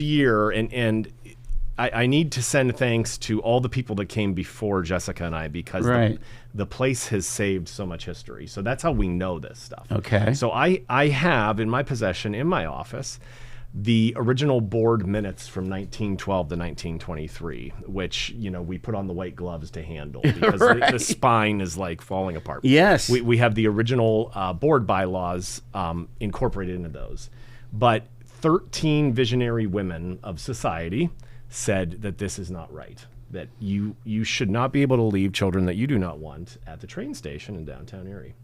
year, and I need to send thanks to all the people that came before Jessica and I, because the place has saved so much history. So that's how we know this stuff. Okay. So I have in my possession, in my office, the original board minutes from 1912 to 1923, which, we put on the white gloves to handle because the spine is like falling apart. Yes. We have the original board bylaws incorporated into those. But 13 visionary women of society said that this is not right, that you should not be able to leave children that you do not want at the train station in downtown Erie.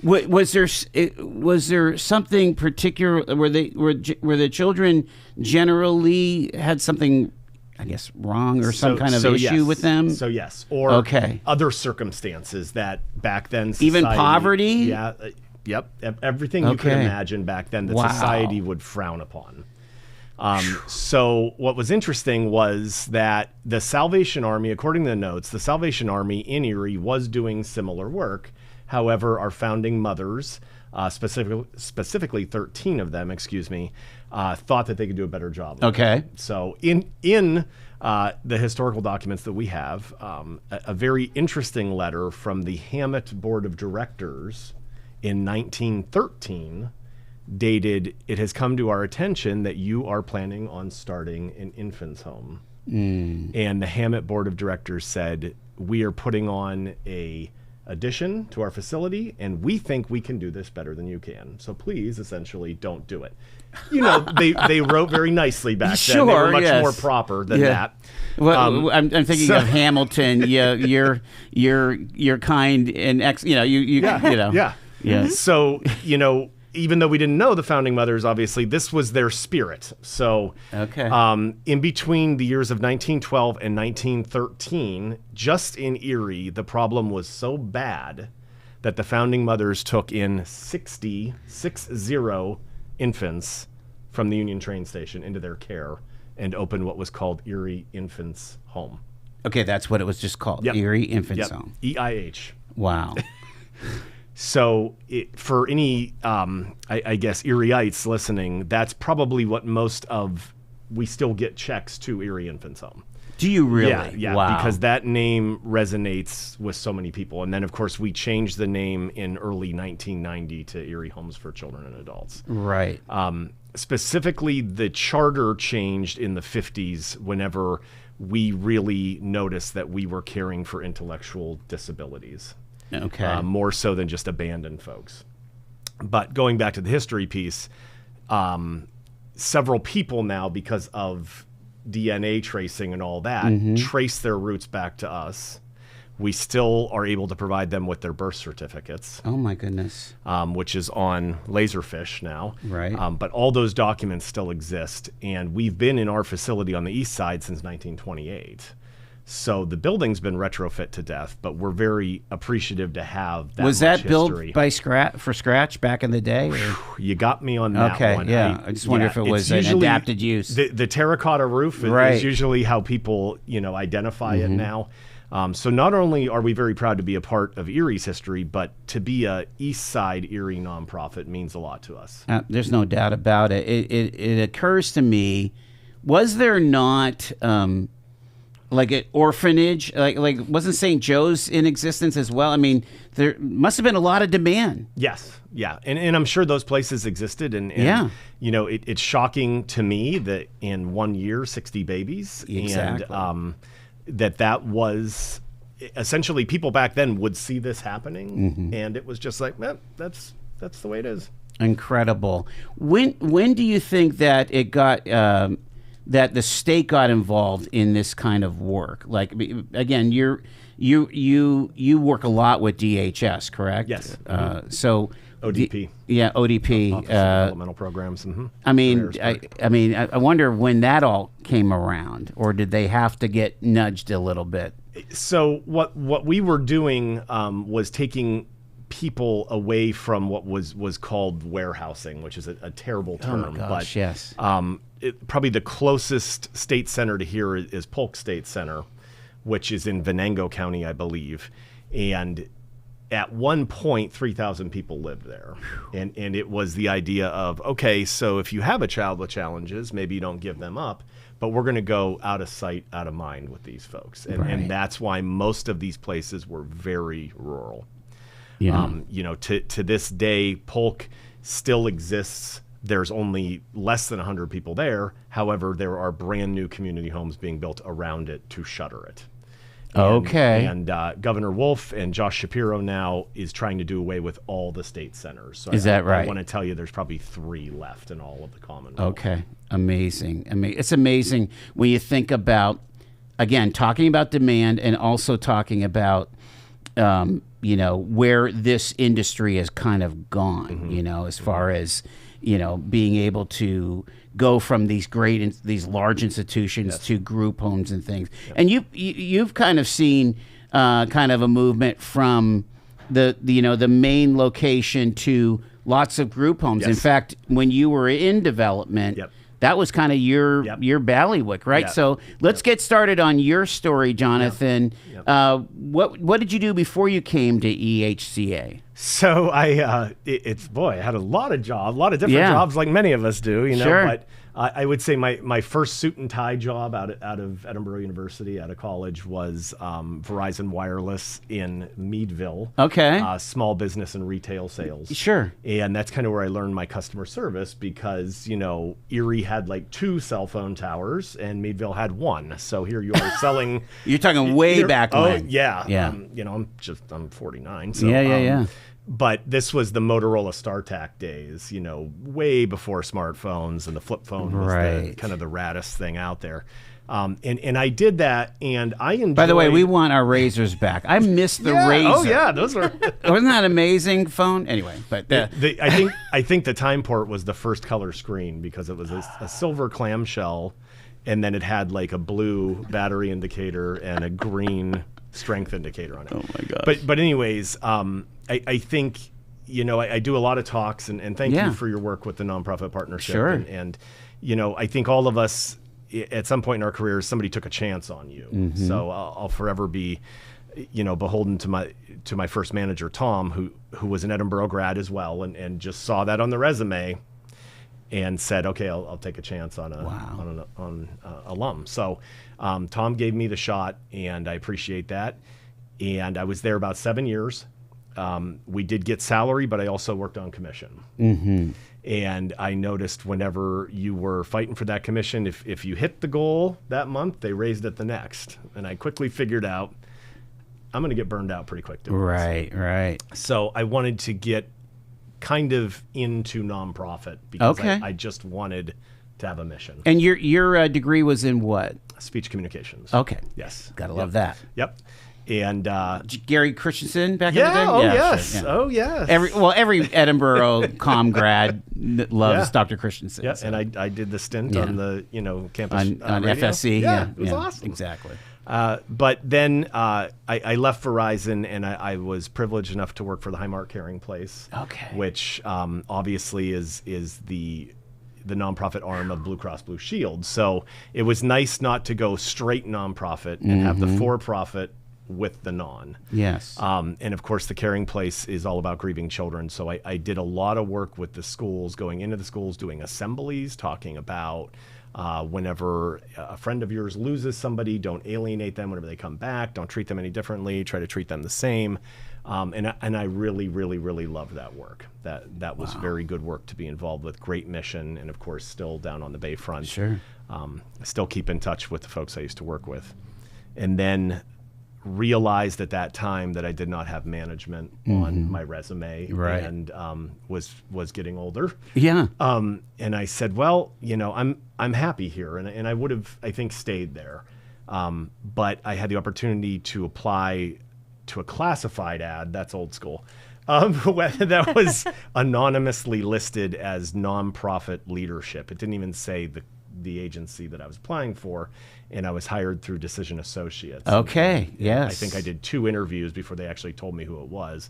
Was there something particular where the children generally had something, I guess, wrong or some kind of issue with them? So yes, or other circumstances that back then society, even poverty. Yeah, yep, everything you could imagine back then that society would frown upon. So what was interesting was that the Salvation Army, according to the notes, the Salvation Army in Erie was doing similar work. However, our founding mothers, specifically 13 of them, thought that they could do a better job. Okay. So in the historical documents that we have, a very interesting letter from the Hammett Board of Directors in 1913 dated, "It has come to our attention that you are planning on starting an infant's home." And the Hammett Board of Directors said, "We are putting on a addition to our facility, and we think we can do this better than you can. So please, essentially, don't do it." They wrote very nicely back then. They were much more proper than that. Well, I'm thinking of Hamilton. You're kind and Yeah. So even though we didn't know the founding mothers, obviously this was their spirit. So in between the years of 1912 and 1913, just in Erie, the problem was so bad that the founding mothers took in 60 infants from the Union train station into their care and opened what was called Erie Infants Home. Okay, that's what it was just called, Erie Infants Home. EIH. Wow. So for any, I guess, Erieites listening, that's probably what we still get checks to Erie Infants Home. Do you really? Yeah, wow. Because that name resonates with so many people. And then, of course, we changed the name in early 1990 to Erie Homes for Children and Adults. Right. Specifically, the charter changed in the 50s whenever we really noticed that we were caring for intellectual disabilities. Okay. More so than just abandoned folks. But going back to the history piece, several people now, because of DNA tracing and all that, trace their roots back to us. We still are able to provide them with their birth certificates. Oh, my goodness. Which is on Laserfish now. Right. But all those documents still exist. And we've been in our facility on the east side since 1928. So the building's been retrofit to death, but we're very appreciative to have that. Was that built history. for scratch back in the day? Or? You got me on that one. Okay, yeah. I just wonder if it was an adapted use. The terracotta roof is usually how people, identify it now. So not only are we very proud to be a part of Erie's history, but to be a East Side Erie nonprofit means a lot to us. There's no doubt about it. It occurs to me, was there not... like an orphanage, like wasn't St. Joe's in existence as well? I mean, there must have been a lot of demand. Yes, yeah, and I'm sure those places existed, and it's shocking to me that in 1 year, 60 babies, and that was essentially people back then would see this happening, and it was just like, that's the way it is. Incredible. When do you think that it got? That the state got involved in this kind of work? Like, again, you work a lot with DHS, correct? Yes. So ODP. ODP. Office of Developmental Programs. I wonder when that all came around, or did they have to get nudged a little bit? So what we were doing was taking people away from what was called warehousing, which is a terrible term. Oh my gosh, but yes. Probably the closest state center to here is Polk State Center, which is in Venango County, I believe. And at one point, 3,000 people lived there. And it was the idea of, okay, so if you have a child with challenges, maybe you don't give them up, but we're going to go out of sight, out of mind with these folks. And that's why most of these places were very rural. Yeah. You know, to this day, Polk still exists. There's only less than 100 people there. However, there are brand new community homes being built around it to shutter it. And Governor Wolf and Josh Shapiro now is trying to do away with all the state centers. So that right? I want to tell you there's probably 3 left in all of the Commonwealth. Okay. Amazing. It's amazing when you think about, again, talking about demand and also talking about, you know, where this industry has kind of gone, you know, as far as, you know, being able to go from these these large institutions to group homes and things. And you've kind of seen kind of a movement from the you know, the main location to lots of group homes. In fact, when you were in development, that was kind of your bailiwick, right? So let's get started on your story, Jonathan. What did you do before you came to EHCA? So I had a lot of different jobs, like many of us do, you know. But I would say my first suit and tie job out of Edinburgh University, out of college, was Verizon Wireless in Meadville. Okay. Small business and retail sales. Sure. And that's kind of where I learned my customer service, because, you know, Erie had like 2 cell phone towers and Meadville had 1. So here you are selling. You're talking way back when. Oh, yeah. Yeah. You know, I'm 49. So, yeah. But this was the Motorola StarTAC days, you know, way before smartphones, and the flip phone was kind of the raddest thing out there. And I did that, and I enjoyed... By the way, we want our razors back. I miss the razor. Oh, yeah, those were... Wasn't that an amazing phone? Anyway, but... I think the Time Port was the first color screen, because it was a silver clamshell, and then it had like a blue battery indicator and a green strength indicator on it. Oh, my gosh. But anyways... I think, you know, I do a lot of talks, and thank you for your work with the nonprofit partnership. Sure. And, you know, I think all of us at some point in our careers, somebody took a chance on you. So I'll forever be, you know, beholden to my first manager, Tom, who was an Edinburgh grad as well, and just saw that on the resume and said, okay, I'll take a chance on an alum. So Tom gave me the shot, and I appreciate that. And I was there about 7 years. We did get salary, but I also worked on commission. And I noticed whenever you were fighting for that commission, if you hit the goal that month, they raised it the next. And I quickly figured out I'm going to get burned out pretty quick doing this. Right. So I wanted to get kind of into nonprofit, because I just wanted to have a mission. And your degree was in what? Speech communications. Okay. Yes. Gotta love that. Yep. And Gary Christensen back in the day? Yes. Sure, yeah. Oh, yes. Every Edinburgh comm grad loves Dr. Christensen. Yeah, so. And I did the stint on the campus on radio. FSC. Yeah, it was awesome. Exactly. But then I left Verizon, and I was privileged enough to work for the Highmark Caring Place. Okay. Which obviously is the nonprofit arm of Blue Cross Blue Shield. So it was nice not to go straight nonprofit and have the for-profit with the non. Yes. And of course, the Caring Place is all about grieving children. So I did a lot of work with the schools, going into the schools, doing assemblies, talking about whenever a friend of yours loses somebody, don't alienate them whenever they come back. Don't treat them any differently. Try to treat them the same. And I really, really, really loved that work. That was very good work to be involved with. Great mission. And of course, still down on the Bayfront. Sure. Still keep in touch with the folks I used to work with. And then realized at that time that I did not have management on my resume, and was getting older. Yeah. And I said, well, I'm happy here, and I would have, I think, stayed there. But I had the opportunity to apply to a classified ad. That's old school. That was anonymously listed as nonprofit leadership. It didn't even say the agency that I was applying for, and I was hired through Decision Associates. Okay, yes. I think I did 2 interviews before they actually told me who it was.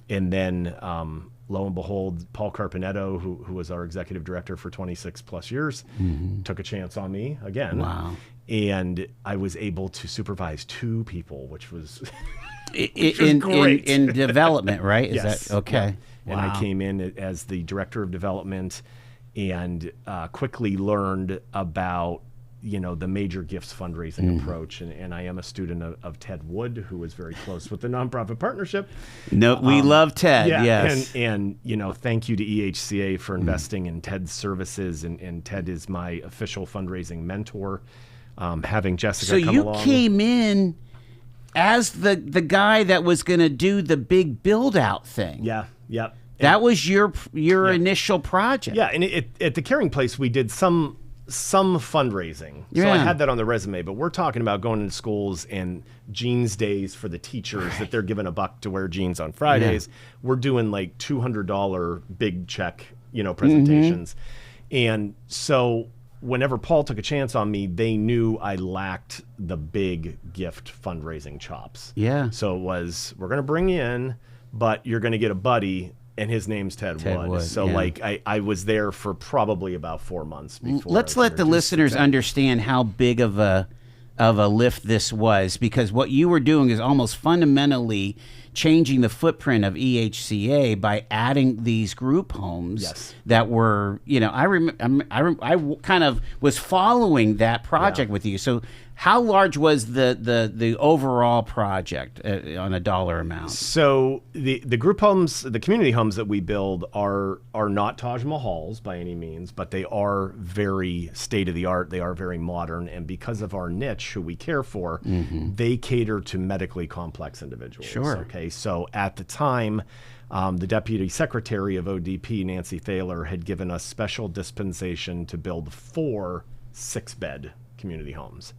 And then, lo and behold, Paul Carpenetto, who was our executive director for 26 plus years, took a chance on me again. Wow. And I was able to supervise 2 people, which was... which was great. in development, right? Is Yes. that okay? Yeah. And I came in as the director of development and quickly learned about, the major gifts fundraising approach. And I am a student of Ted Wood, who is very close with the nonprofit partnership. No, we love Ted. Yeah, Yes. and thank you to EHCA for investing in Ted's services. And Ted is my official fundraising mentor. Having Jessica come along. So you came in as the guy that was going to do the big build out thing. Yeah. That was your initial project. Yeah, and at the Caring Place, we did some fundraising. So I had that on the resume, but we're talking about going into schools and jeans days for the teachers that they're given $1 to wear jeans on Fridays. Yeah. We're doing like $200 big check, presentations. And so whenever Paul took a chance on me, they knew I lacked the big gift fundraising chops. Yeah. So it was, we're going to bring you in, but you're going to get a buddy. And his name's Ted Wood. So I was there for probably about 4 months before. Let's let the listeners understand how big of a lift this was, because what you were doing is almost fundamentally changing the footprint of EHCA by adding these group homes that were, I kind of was following that project with you. So how large was the overall project on a dollar amount? So the group homes, the community homes that we build are not Taj Mahals by any means, but they are very state of the art. They are very modern, and because of our niche, who we care for, they cater to medically complex individuals. Sure. Okay, so at the time, the Deputy Secretary of ODP, Nancy Thaler, had given us special dispensation to build 4 6-bed community homes.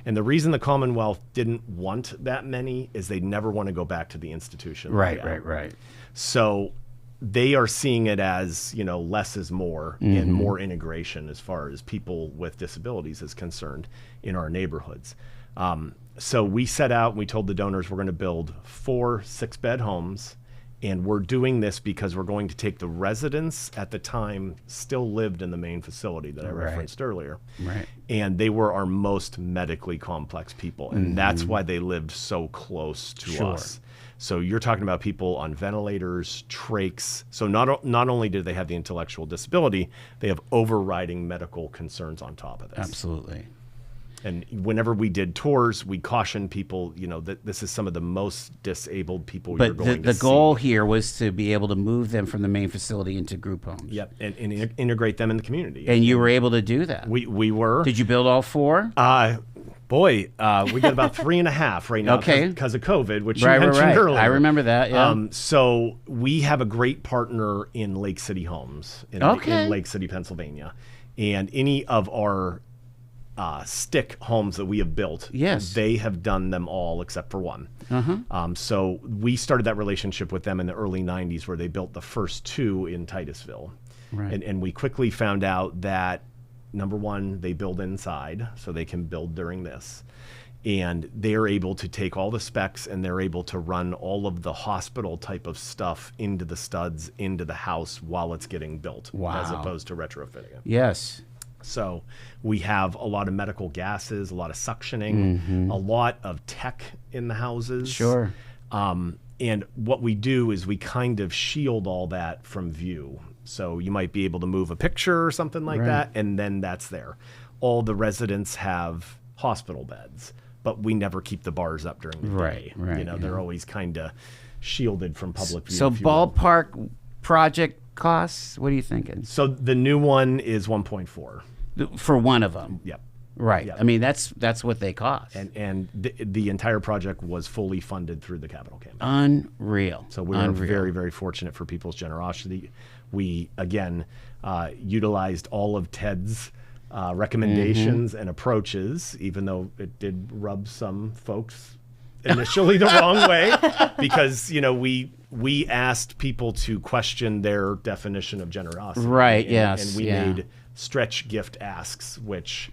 And the reason the Commonwealth didn't want that many is they never want to go back to the institution. Right. So they are seeing it as, less is more and more integration as far as people with disabilities is concerned in our neighborhoods. So we set out and we told the donors we're going to build 4 6-bed homes. And we're doing this because we're going to take the residents at the time still lived in the main facility that I referenced earlier. Right. And they were our most medically complex people. And that's why they lived so close to us. So you're talking about people on ventilators, trachs. So not only did they have the intellectual disability, they have overriding medical concerns on top of this. Absolutely. And whenever we did tours, we cautioned people, that this is some of the most disabled people you're going to see. But the goal here was to be able to move them from the main facility into group homes. Yep, and integrate them in the community. And you were able to do that. We were. Did you build all 4? We got about 3.5 right now because of COVID, which you mentioned earlier. I remember that, yeah. So we have a great partner in Lake City Homes in Lake City, Pennsylvania. And any of our stick homes that we have built, they have done them all except for one. So we started that relationship with them in the early 90s where they built the first 2 in Titusville. Right. And we quickly found out that, number one, they build inside, so they can build during this. And they're able to take all the specs and they're able to run all of the hospital type of stuff into the studs, into the house while it's getting built, as opposed to retrofitting it. Yes. So we have a lot of medical gases, a lot of suctioning, a lot of tech in the houses. Sure. And what we do is we kind of shield all that from view. So you might be able to move a picture or something like that, and then that's there. All the residents have hospital beds, but we never keep the bars up during the day. They're always kind of shielded from public view. So ballpark project costs, what are you thinking? So the new one is 1.4. For one of them. Yep. Right. Yep. I mean, that's what they cost. And the entire project was fully funded through the capital campaign. Unreal. So we were very, very fortunate for people's generosity. We, again, utilized all of Ted's recommendations and approaches, even though it did rub some folks initially the wrong way, because, we asked people to question their definition of generosity. Right, And we made stretch gift asks, which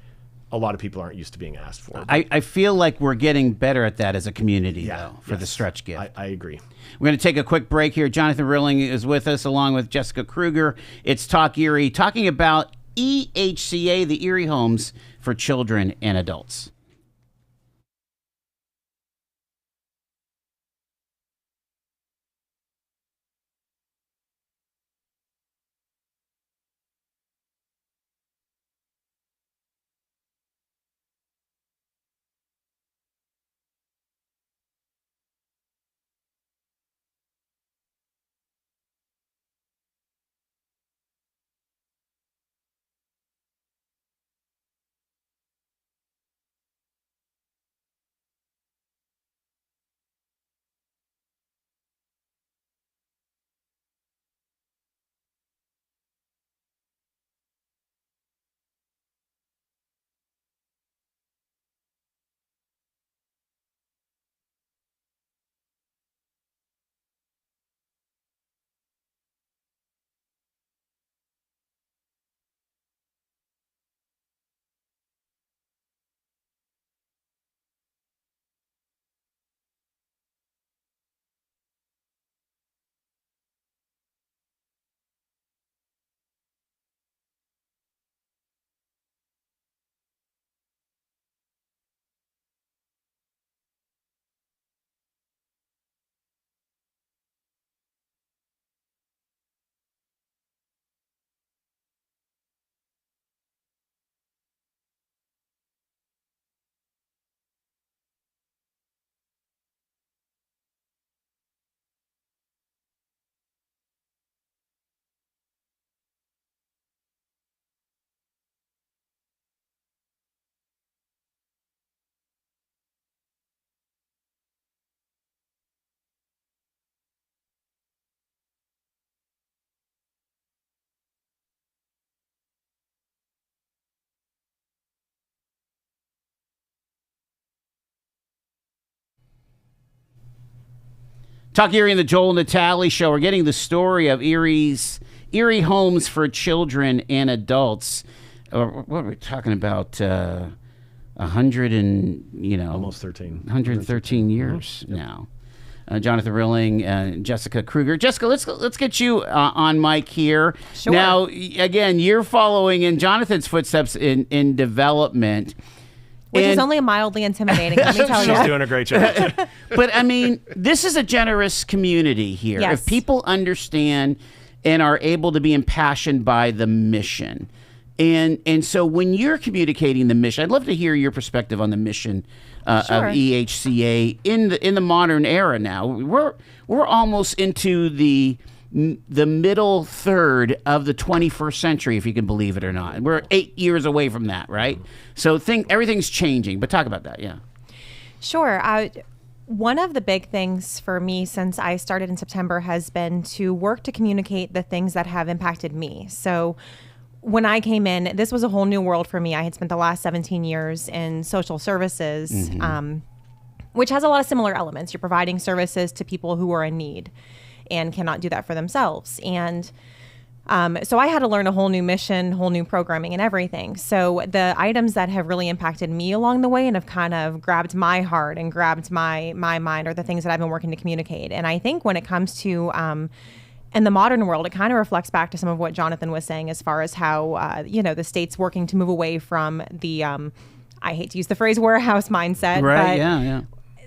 a lot of people aren't used to being asked for. I feel like we're getting better at that as a community, though, for the stretch gift. I agree. We're going to take a quick break here. Jonathan Rilling is with us, along with Jessica Krugger. It's Talk Erie, talking about EHCA, the Erie Homes for Children and Adults. Talk Erie and the Joel Natale Show. We're getting the story of Erie homes for children and adults. What are we talking about? 100 and, Almost 13. 113 years now. Jonathan Rilling and Jessica Krugger. Jessica, let's get you on mic here. Sure. Now, again, you're following in Jonathan's footsteps in development. Which is only mildly intimidating, let me tell you. She's doing a great job. But, I mean, this is a generous community here. Yes. If people understand and are able to be impassioned by the mission. And so when you're communicating the mission, I'd love to hear your perspective on the mission of EHCA in the modern era now. We're almost into the middle third of the 21st century, if you can believe it or not. We're 8 years away from that, right? So everything's changing. But talk about that, yeah. Sure. One of the big things for me since I started in September has been to work to communicate the things that have impacted me. So when I came in, this was a whole new world for me. I had spent the last 17 years in social services, which has a lot of similar elements. You're providing services to people who are in need and cannot do that for themselves. And so I had to learn a whole new mission, whole new programming and everything. So the items that have really impacted me along the way and have kind of grabbed my heart and grabbed my mind are the things that I've been working to communicate. And I think when it comes to in the modern world, it kind of reflects back to some of what Jonathan was saying as far as how, the state's working to move away from the, I hate to use the phrase warehouse mindset. Right, but yeah.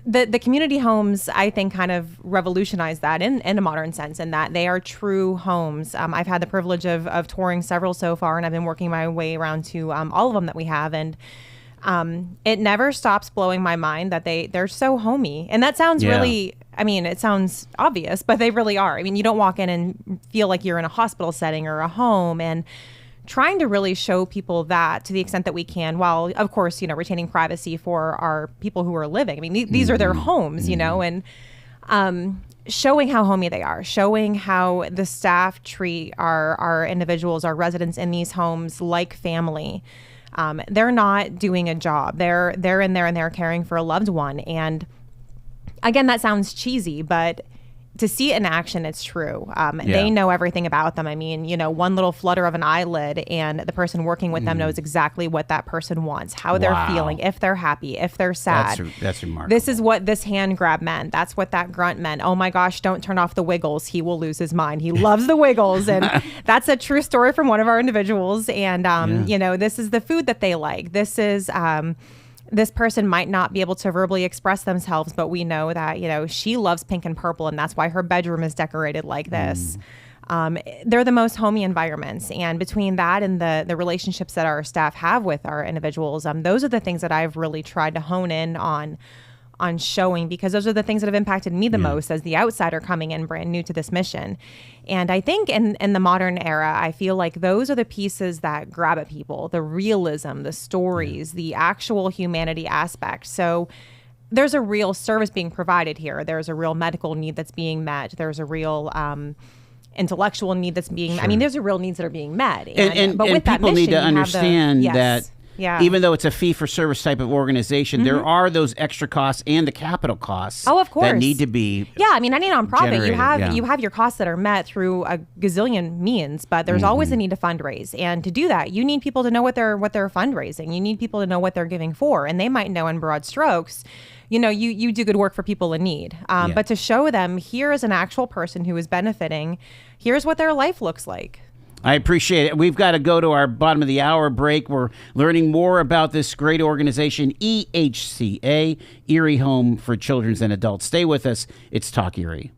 The community homes, I think, kind of revolutionized that in a modern sense, in that they are true homes. I've had the privilege of touring several so far, and I've been working my way around to all of them that we have. And it never stops blowing my mind that they're so homey. And that sounds really, it sounds obvious, but they really are. I mean, you don't walk in and feel like you're in a hospital setting or a home. And trying to really show people that to the extent that we can, while, of course, retaining privacy for our people who are living. I mean, these are their homes, and showing how homey they are, showing how the staff treat our individuals, our residents in these homes like family. They're not doing a job. They're in there and they're caring for a loved one. And again, that sounds cheesy, but to see it in action, it's true. They know everything about them. I mean, one little flutter of an eyelid and the person working with them knows exactly what that person wants, how they're feeling, if they're happy, if they're sad. That's remarkable. This is what this hand grab meant. That's what that grunt meant. Oh my gosh, don't turn off the Wiggles. He will lose his mind. He loves the Wiggles. And that's a true story from one of our individuals. And, this is the food that they like. This is... this person might not be able to verbally express themselves, but we know that, she loves pink and purple, and that's why her bedroom is decorated like this. They're the most homey environments. And between that and the relationships that our staff have with our individuals, those are the things that I've really tried to hone in on showing, because those are the things that have impacted me the most as the outsider coming in brand new to this mission. And I think in the modern era, I feel like those are the pieces that grab at people, the realism, the stories, the actual humanity aspect. So there's a real service being provided here. There's a real medical need that's being met. There's a real intellectual need that's being, there's a real needs that are being met. But with that people mission, need to you have understand that even though it's a fee-for-service type of organization, there are those extra costs and the capital costs of course. that need to be any nonprofit, generated. you have your costs that are met through a gazillion means, but there's always a need to fundraise. And to do that, you need people to know what they're fundraising. You need people to know what they're giving for, and they might know in broad strokes. You do good work for people in need. But to show them, here is an actual person who is benefiting. Here's what their life looks like. I appreciate it. We've got to go to our bottom of the hour break. We're learning more about this great organization, EHCA, Erie Home for Children and Adults. Stay with us. It's Talk Erie.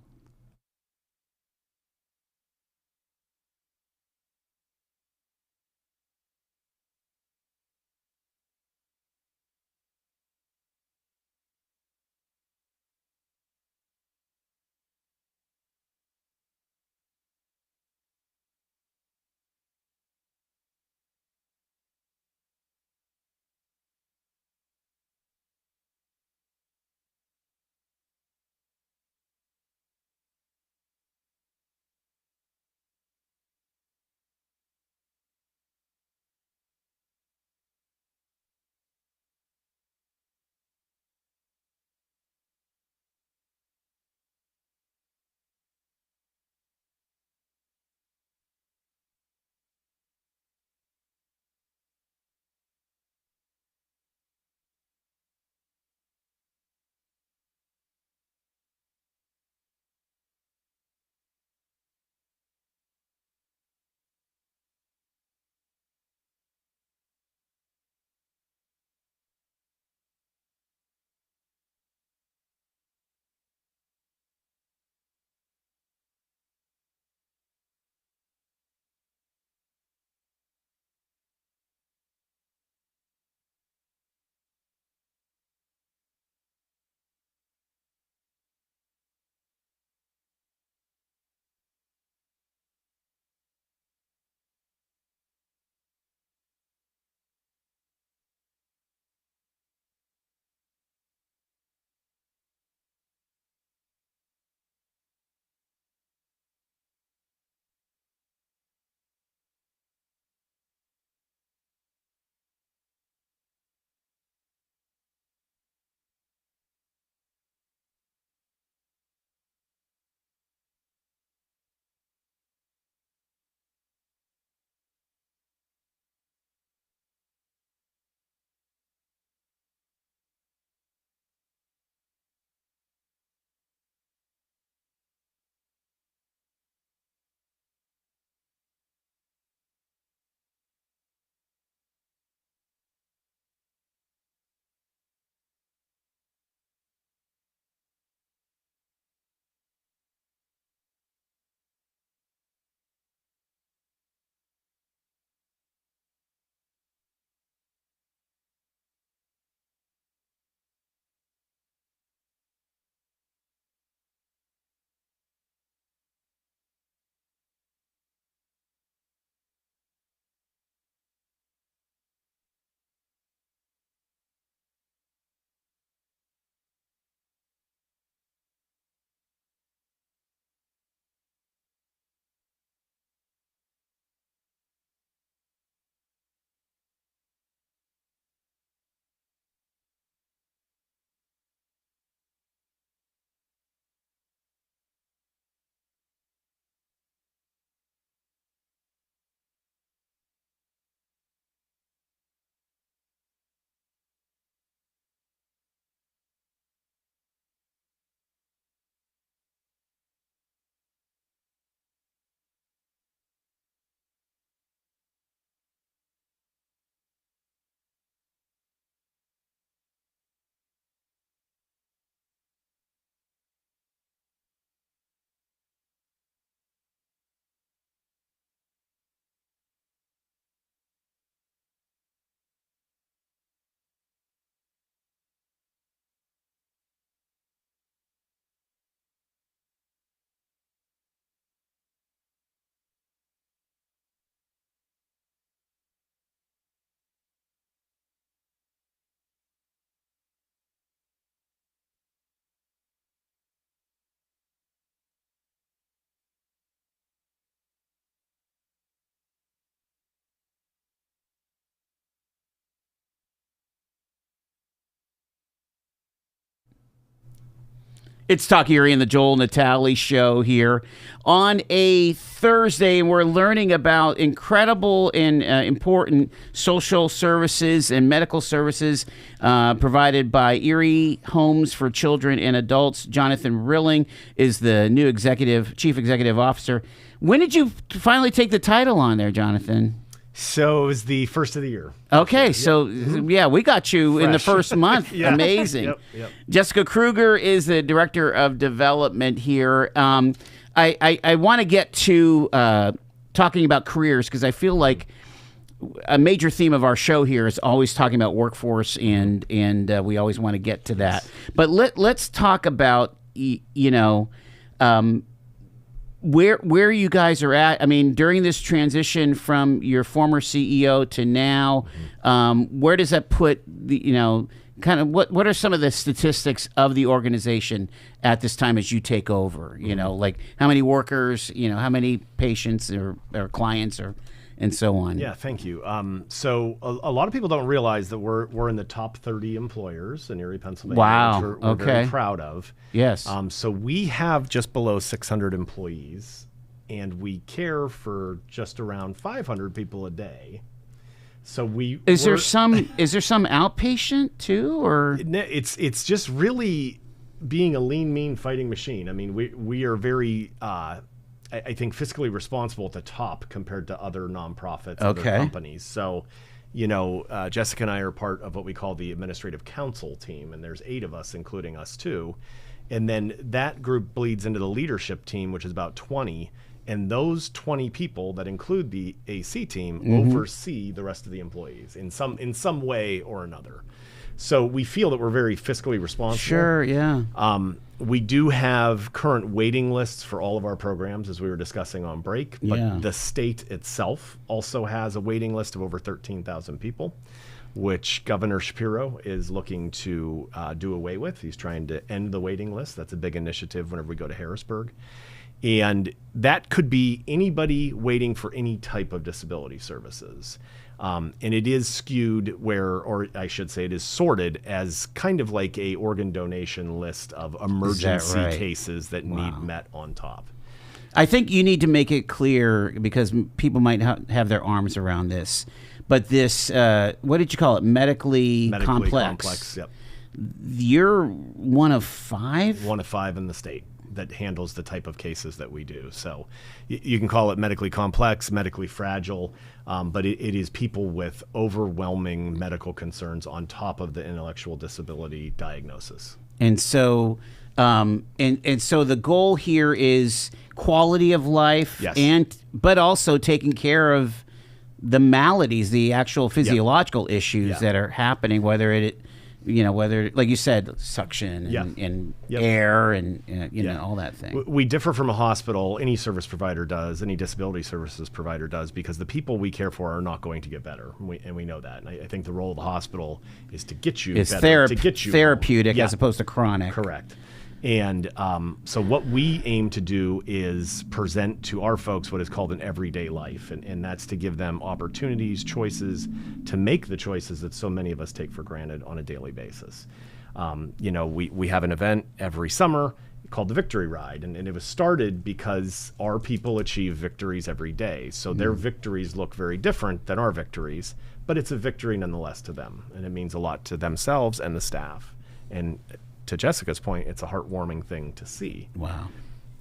It's Talk Erie and the Joel Natale Show here on a Thursday, and we're learning about incredible and important social services and medical services provided by Erie Homes for Children and Adults. Jonathan Rilling is the new chief executive officer. When did you finally take the title on there, Jonathan? So it was the first of the year. Okay, so yeah, we got you in the first month. Yeah. Amazing. Yep. Jessica Krugger is the director of development here. I want to get to talking about careers because I feel like a major theme of our show here is always talking about workforce, and we always want to get to that. But let's talk about where you guys are at. I mean, during this transition from your former CEO to now, where does that put kind of what are some of the statistics of the organization at this time as you take over? Like how many workers, how many patients or clients and so on. Yeah, thank you. So a lot of people don't realize that we're in the top 30 employers in Erie, Pennsylvania. Wow. Which we're very proud of. Yes. So we have just below 600 employees, and we care for just around 500 people a day. So is there some outpatient too, or it's just really being a lean, mean fighting machine. I mean, we are very. I think fiscally responsible at the top compared to other nonprofits, other companies. So, Jessica and I are part of what we call the administrative council team, and there's 8 of us, including us too. And then that group bleeds into the leadership team, which is about 20. And those 20 people that include the AC team oversee the rest of the employees in some way or another. So we feel that we're very fiscally responsible. Sure, yeah. We do have current waiting lists for all of our programs, as we were discussing on break, but the state itself also has a waiting list of over 13,000 people, which Governor Shapiro is looking to do away with. He's trying to end the waiting list. That's a big initiative whenever we go to Harrisburg. And that could be anybody waiting for any type of disability services. And it is skewed or I should say it is sorted as kind of like a organ donation list of emergency cases that need met on top. I think you need to make it clear because people might have their arms around this. But this, what did you call it? Medically complex. Yep. You're one of 5? One of 5 in the state that handles the type of cases that we do. So you can call it medically complex, medically fragile, but it is people with overwhelming medical concerns on top of the intellectual disability diagnosis. And so, and so the goal here is quality of life, but also taking care of the maladies, the actual physiological issues that are happening, whether like you said, suction and air and all that thing. We differ from a hospital. Any service provider does. Any disability services provider does, because the people we care for are not going to get better, and we know that. And I think the role of the hospital is to get you better, to get you therapeutic as opposed to chronic. Correct. And so what we aim to do is present to our folks what is called an everyday life, and that's to give them opportunities, choices, to make the choices that so many of us take for granted on a daily basis. We have an event every summer called the Victory Ride, and it was started because our people achieve victories every day. So their victories look very different than our victories, but it's a victory nonetheless to them, and it means a lot to themselves and the staff. And to Jessica's point, it's a heartwarming thing to see. Wow.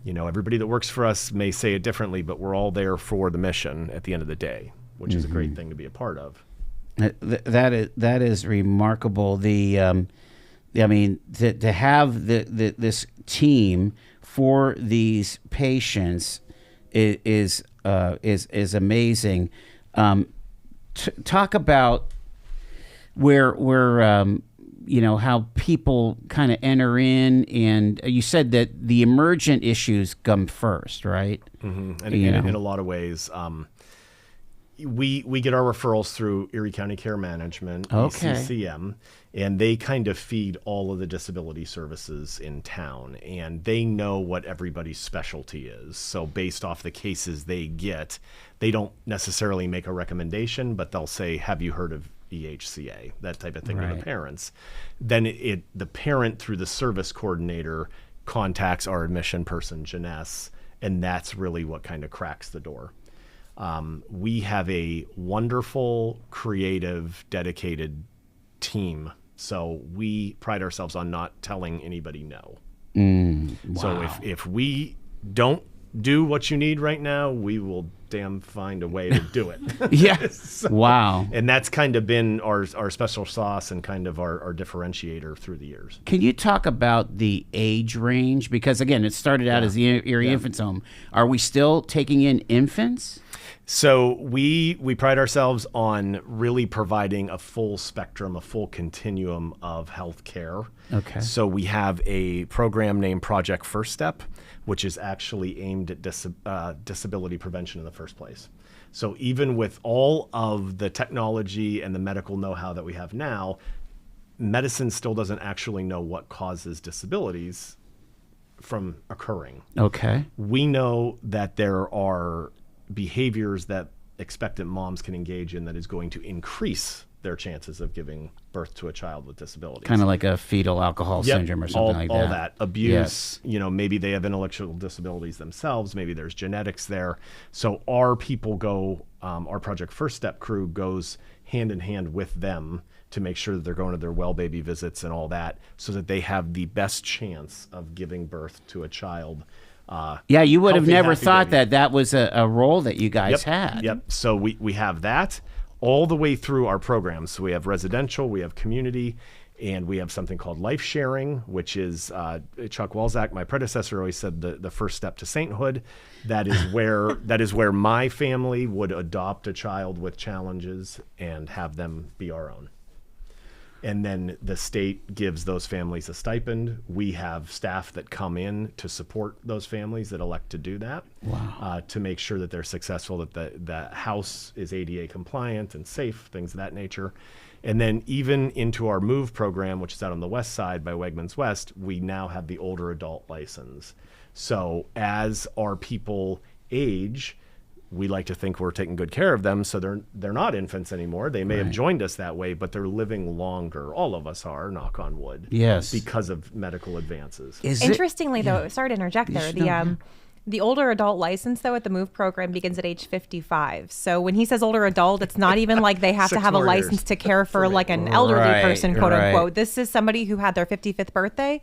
Everybody that works for us may say it differently, but we're all there for the mission at the end of the day, which is a great thing to be a part of. That is remarkable. To have this team for these patients is amazing. Talk about where how people kind of enter in, and you said that the emergent issues come first, right? Mm-hmm. And in a lot of ways, we get our referrals through Erie County Care Management, ECCM, and they kind of feed all of the disability services in town, and they know what everybody's specialty is. So based off the cases they get, they don't necessarily make a recommendation, but they'll say, have you heard of EHCA, that type of thing to the parents. Then the parent through the service coordinator contacts our admission person, Janess, and that's really what kind of cracks the door. We have a wonderful, creative, dedicated team. So we pride ourselves on not telling anybody no. Wow. So if we don't do what you need right now, we will damn find a way to do it. Yeah. So, wow. and that's kind of been our special sauce and kind of our differentiator through the years. Can you talk about the age range? Because again, it started out as the Erie Infants Home. Are we still taking in infants? So we pride ourselves on really providing a full spectrum, a full continuum of health care. Okay. So we have a program named Project First Step, which is actually aimed at disability prevention in the first place. So even with all of the technology and the medical know-how that we have now, medicine still doesn't actually know what causes disabilities from occurring. Okay. We know that there are behaviors that expectant moms can engage in that is going to increase their chances of giving birth to a child with disabilities. Kind of like a fetal alcohol syndrome or something like that. All that. Abuse, Yes. Maybe they have intellectual disabilities themselves. Maybe there's genetics there. So our people go, our Project First Step crew goes hand in hand with them to make sure that they're going to their well baby visits and all that so that they have the best chance of giving birth to a child. Yeah, you would have Healthy, never happy thought baby. that was a role that you guys had. Yep. So we have that all the way through our programs. So we have residential, we have community, and we have something called life sharing, which is Chuck Walzak, my predecessor, always said the first step to sainthood. That is where my family would adopt a child with challenges and have them be our own. And then the state gives those families a stipend. We have staff that come in to support those families that elect to do that. Wow. To make sure that they're successful, that the house is ADA compliant and safe, things of that nature. And then even into our MOVE program, which is out on the west side by Wegmans West, we now have the older adult license. So as our people age, we like to think we're taking good care of them, so they're not infants anymore. They may have joined us that way, but they're living longer. All of us are, knock on wood. Yes. Because of medical advances. Interestingly, though, sorry to interject there, the older adult license, though, at the MOVE program begins at age 55. So when he says older adult, it's not even like they have to 6 have a more license years to care for for me. like an elderly Right, person, quote right. unquote. This is somebody who had their 55th birthday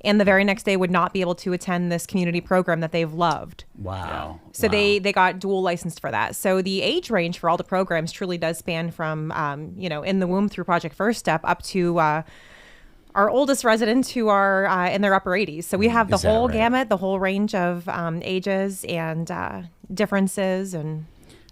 and the very next day would not be able to attend this community program that they've loved. Wow. So Wow. they got dual licensed for that. So the age range for all the programs truly does span from, in the womb through Project First Step up to our oldest residents who are in their upper 80s. So we have the Is that whole right? gamut, the whole range of ages and differences. And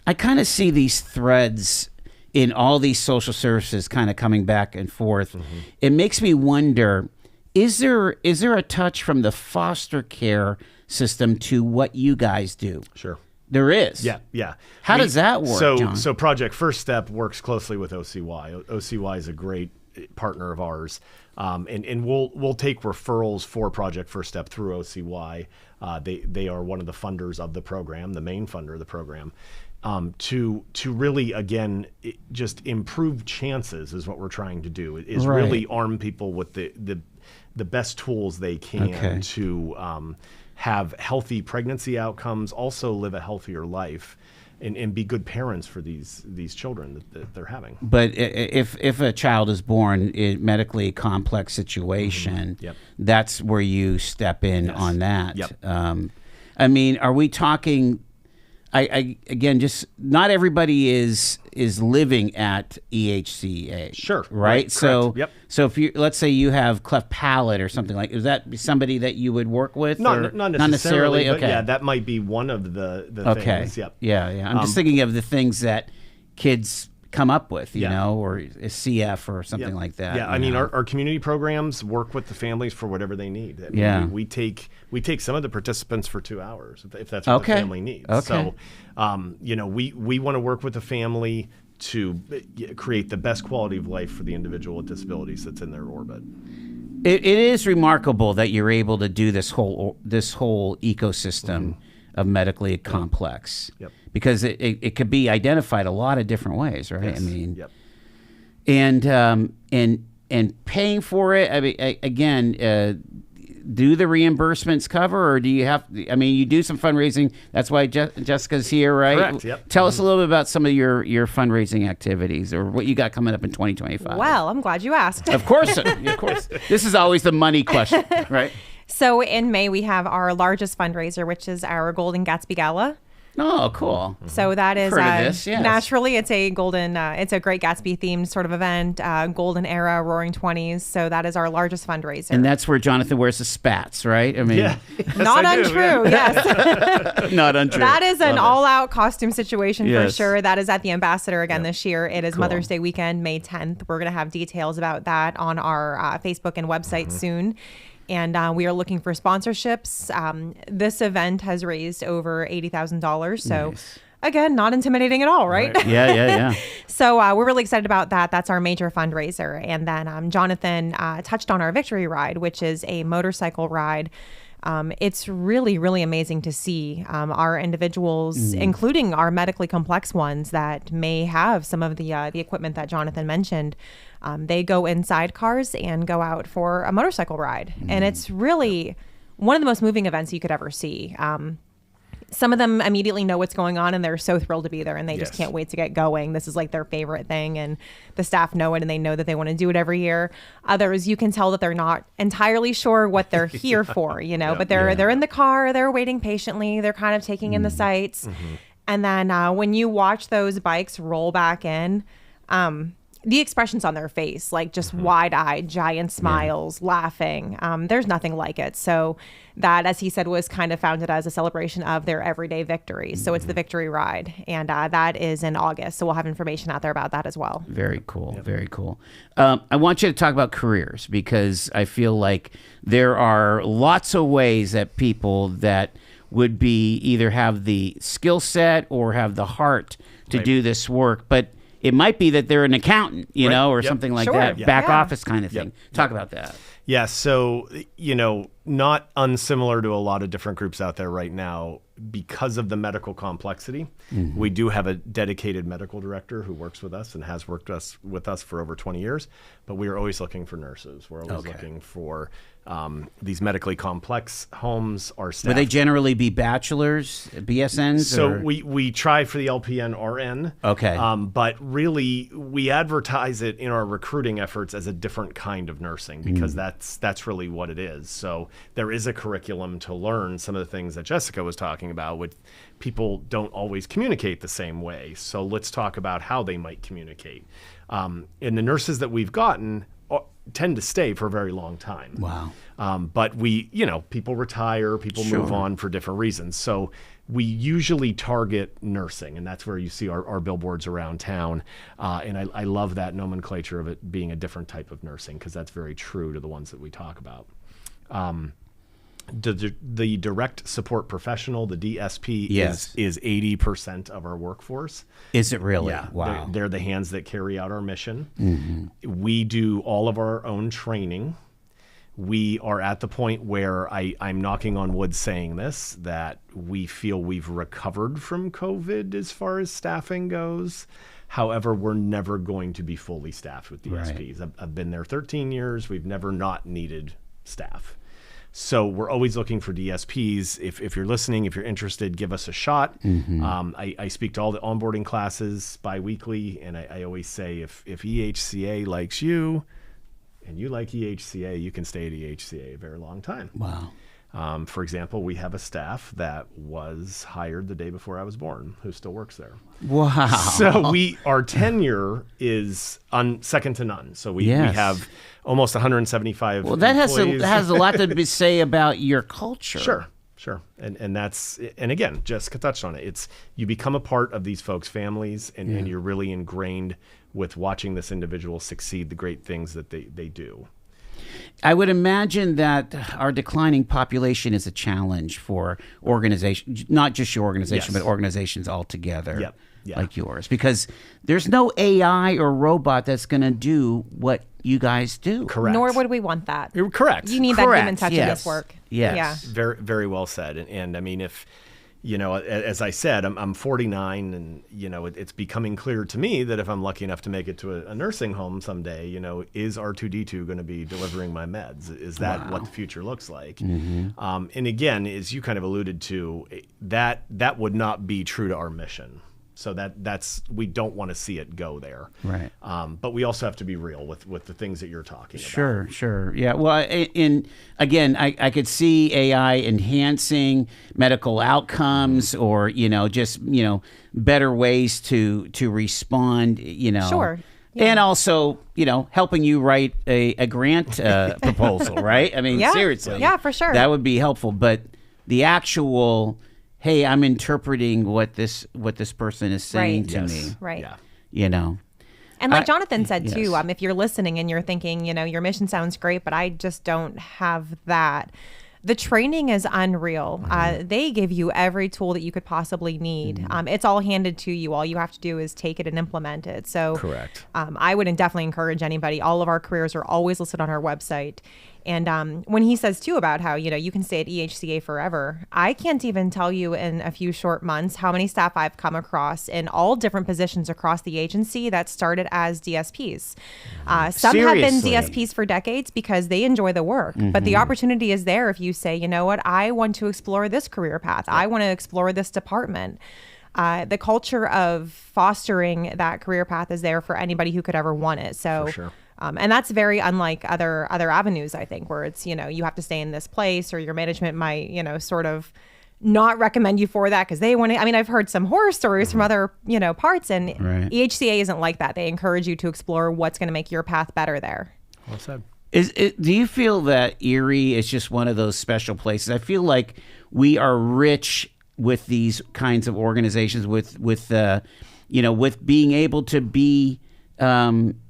I kind of see these threads in all these social services kind of coming back and forth. Mm-hmm. It makes me wonder, is there a touch from the foster care system to what you guys do? Sure. There is. Yeah. How does that work, John? So Project First Step works closely with OCY. OCY is a great partner of ours, and we'll take referrals for Project First Step through OCY. They are one of the funders of the program, the main funder of the program. To really, again, just improve chances is what we're trying to do. Is Right. really arm people with the best tools they can Okay. to have healthy pregnancy outcomes, also live a healthier life, and be good parents for these children that they're having. But if a child is born in medically complex situation, Yep. that's where you step in on that. Yep. I mean, are we talking? I again, just not everybody is living at EHCA. Sure. Right. So Correct. Yep. So if you, let's say you have cleft palate or something like, is that somebody that you would work with? or Not necessarily, but Okay. yeah, that might be one of the Okay. things. Yep. Yeah. I'm just thinking of the things that kids come up with, you Yeah. know, or a CF or something Yep. like that. Yeah, I you mean, know? our community programs work with the families for whatever they need. I mean, Yeah. we take some of the participants for 2 hours if that's what Okay. the family needs. Okay. So, we want to work with the family to create the best quality of life for the individual with disabilities that's in their orbit. It is remarkable that you're able to do this whole ecosystem of medically complex. Yep. Because it could be identified a lot of different ways, right? Yes. I mean, Yep. and paying for it. I mean, again, do the reimbursements cover, or do you have? I mean, you do some fundraising. That's why Jessica's here, right? Correct. Yep. Tell us a little bit about some of your fundraising activities or what you got coming up in 2025. Well, I'm glad you asked. Of course, of course. This is always the money question, right? So in May, we have our largest fundraiser, which is our Golden Gatsby Gala. Oh, cool. So that is Heard of this, yes. naturally it's a it's a Great Gatsby themed sort of event, golden era, roaring 20s. So that is our largest fundraiser. And that's where Jonathan wears the spats, right? I mean, Yeah. Not untrue, yes. not untrue. That is an all-out costume situation for Yes. sure. That is at the Ambassador again this year. It is Cool. Mother's Day weekend, May 10th. We're going to have details about that on our Facebook and website soon. And we are looking for sponsorships. This event has raised over $80,000. So Nice. again, not intimidating at all, right? Yeah. So we're really excited about that. That's our major fundraiser. And then Jonathan touched on our Victory Ride, which is a motorcycle ride. It's really, really amazing to see our individuals, including our medically complex ones that may have some of the equipment that Jonathan mentioned. They go inside cars and go out for a motorcycle ride. And it's really one of the most moving events you could ever see. Some of them immediately know what's going on and they're so thrilled to be there and they just Yes. can't wait to get going. This is like their favorite thing and the staff know it and they know that they want to do it every year. Others, you can tell that they're not entirely sure what they're here for, but they're in the car, they're waiting patiently, they're kind of taking in the sights. And then when you watch those bikes roll back in, the expressions on their face, like just wide-eyed, giant smiles, laughing. There's nothing like it. So that, as he said, was kind of founded as a celebration of their everyday victories. So it's the Victory Ride, and that is in August. So we'll have information out there about that as well. Very cool. Very cool. I want you to talk about careers because I feel like there are lots of ways that people that would be either have the skill set or have the heart to do this work, but it might be that they're an accountant, or something like Sure. that, Yeah. back Yeah. office kind of thing. Talk about that. Yeah, so, not unsimilar to a lot of different groups out there right now, because of the medical complexity, we do have a dedicated medical director who works with us and has worked with us for over 20 years, but we are always looking for nurses. We're always looking for these medically complex homes. Our staff. Would they generally be bachelors, BSNs? So or? we try for the LPN RN. Okay. But really, we advertise it in our recruiting efforts as a different kind of nursing because that's really what it is. So there is a curriculum to learn some of the things that Jessica was talking about, which people don't always communicate the same way. So let's talk about how they might communicate. And the nurses that we've gotten tend to stay for a very long time. Wow. But people retire, people move on for different reasons. So we usually target nursing, and that's where you see our billboards around town. And I love that nomenclature of it being a different type of nursing because that's very true to the ones that we talk about. The direct support professional, the DSP, is 80% of our workforce. Is it really? Yeah, Wow. they're the hands that carry out our mission. We do all of our own training. We are at the point where I'm knocking on wood saying this, that we feel we've recovered from COVID as far as staffing goes. However, we're never going to be fully staffed with DSPs. Right. I've been there 13 years. We've never not needed staff. So we're always looking for DSPs. If you're listening, if you're interested, give us a shot. I speak to all the onboarding classes biweekly, and I always say if EHCA likes you and you like EHCA, you can stay at EHCA a very long time. Wow. For example, we have a staff that was hired the day before I was born who still works there. Wow. So our tenure is second to none. So we have almost 175 Well, that employees. has a lot to say about your culture. Sure. And again, Jessica touched on it. It's you become a part of these folks' families and you're really ingrained with watching this individual succeed the great things that they do. I would imagine that our declining population is a challenge for organizations, not just your organization, but organizations altogether like yours, because there's no AI or robot that's going to do what you guys do. Correct. Nor would we want that. Correct. You need that human touch in this work. Yes. Yeah. Very, very well said. And I mean, if as I said, I'm 49, and it's becoming clear to me that if I'm lucky enough to make it to a nursing home someday, is R2D2 going to be delivering my meds? Is that what the future looks like? And again, as you kind of alluded to, that would not be true to our mission. So that's we don't want to see it go there, right? But we also have to be real with the things that you're talking about. Sure, yeah. Well, again, I could see AI enhancing medical outcomes, or just better ways to respond. Sure. Yeah. And also, helping you write a grant proposal, right? I mean, Yeah. seriously, Yeah, for sure. that would be helpful. But the actual, hey, I'm interpreting what this person is saying to me. Right. Yeah. And like Jonathan said too, yes. if you're listening and you're thinking, your mission sounds great, but I just don't have that. The training is unreal. They give you every tool that you could possibly need. It's all handed to you. All you have to do is take it and implement it. So Correct. I would definitely encourage anybody. All of our careers are always listed on our website. And when he says too about how, you can stay at EHCA forever, I can't even tell you in a few short months how many staff I've come across in all different positions across the agency that started as DSPs. Some have been Seriously? DSPs for decades because they enjoy the work, but the opportunity is there if you say, you know what, I want to explore this career path. I want to explore this department. The culture of fostering that career path is there for anybody who could ever want it. So, For sure. And that's very unlike other avenues, I think, where it's, you have to stay in this place, or your management might, sort of not recommend you for that because they want to. I mean, I've heard some horror stories from other, parts, and Right. EHCA isn't like that. They encourage you to explore what's going to make your path better there. Well said. Do you feel that Erie is just one of those special places? I feel like we are rich with these kinds of organizations, with being able to be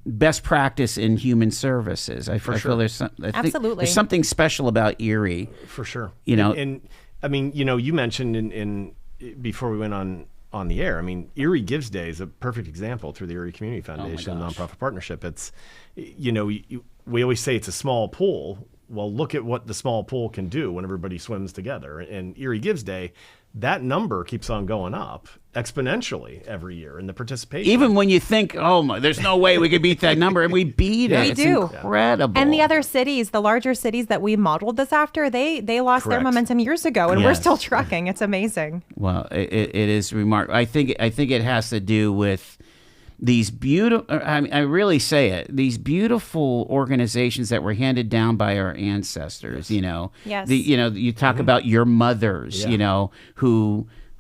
best practice in human services. I feel there's Absolutely. there's something special about Erie. For sure. And I mean, you mentioned in before we went on the air, I mean, Erie Gives Day is a perfect example through the Erie Community Foundation nonprofit partnership. It's, we always say it's a small pool. Well, look at what the small pool can do when everybody swims together. And Erie Gives Day, that number keeps on going up exponentially every year in the participation. Even when you think, there's no way we could beat that number, and we beat it. We It's do. incredible. And the other cities, the larger cities that we modeled this after, they lost their Correct. momentum years ago, and we're Yes. still trucking. It's amazing. Well, it is remarkable. I think it has to do with these beautiful. I really say it. These beautiful organizations that were handed down by our ancestors. Yes. You talk about your mothers. Yeah.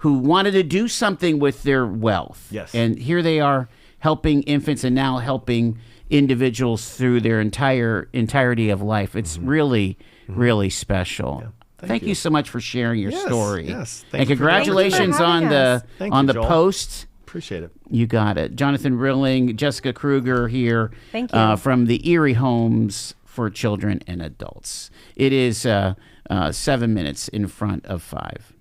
Who wanted to do something with their wealth. Yes. And here they are helping infants, and now helping individuals through their entirety of life. It's really, really special. Yeah. Thank you so much for sharing your Yes, story. yes. And Thank you for the congratulations opportunity. on Thank you for the having us. Thank on you, the Joel. post. Appreciate it. You got it. Jonathan Rilling, Jessica Krugger here. Thank you. From the Erie Homes for Children and Adults. It is 7 minutes in front of 5.